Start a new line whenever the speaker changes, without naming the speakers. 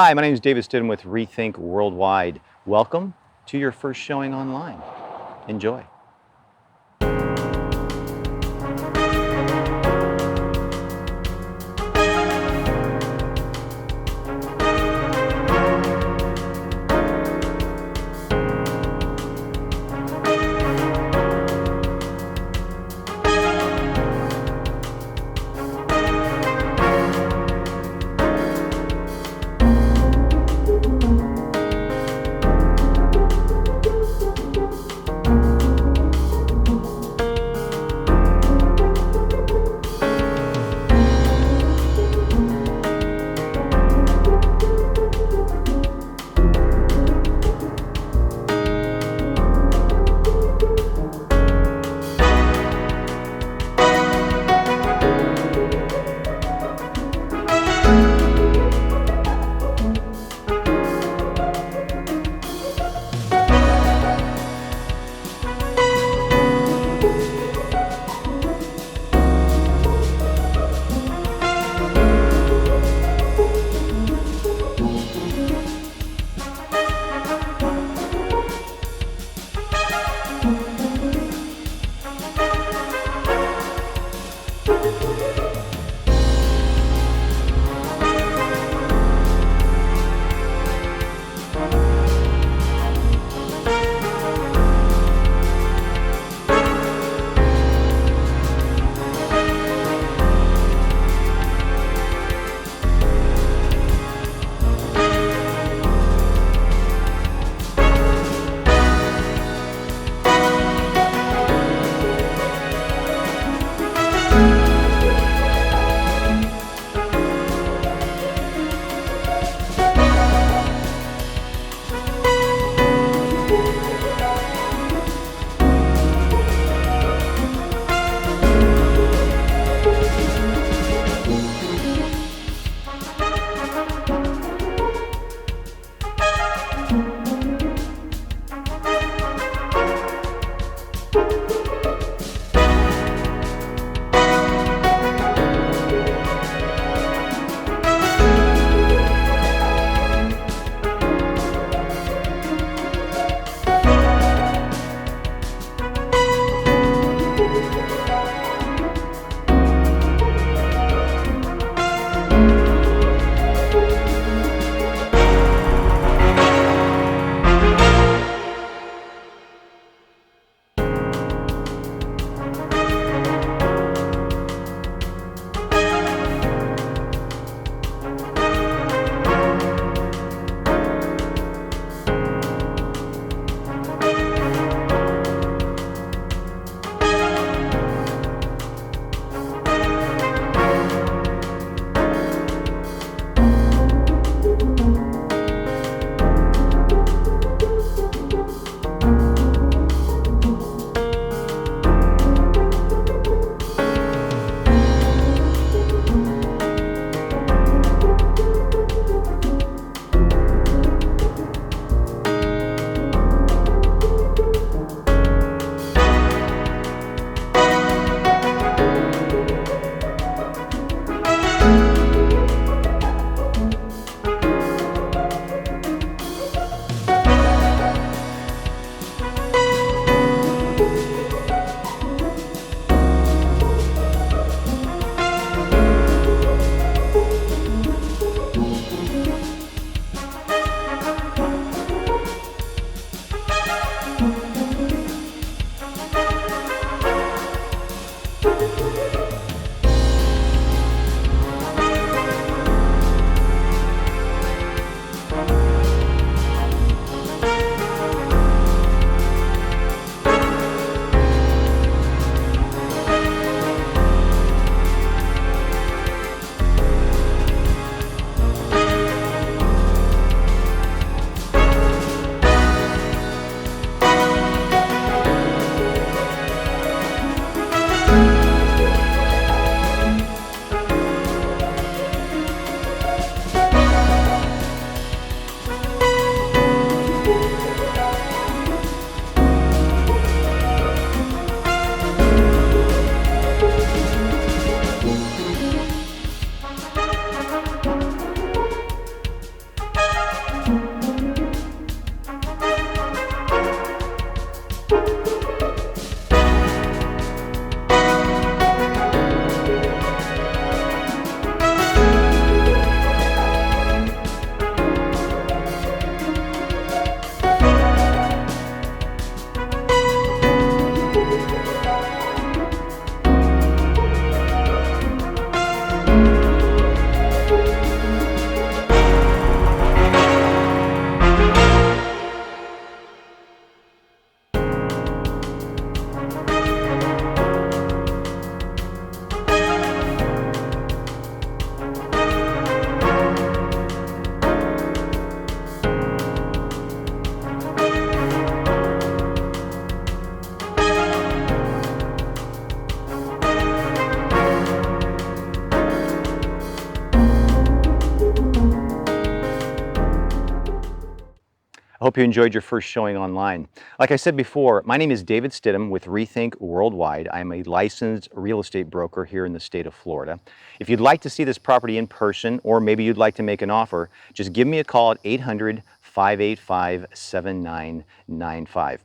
Hi, my name is David Stidham with Rethink Worldwide. Welcome to your first showing online. Enjoy. Hope you enjoyed your first showing online. Like I said before, my name is David Stidham with Rethink Worldwide. I'm a licensed real estate broker here in the state of Florida. If you'd like to see this property in person, or maybe you'd like to make an offer, just give me a call at 800-585-7995.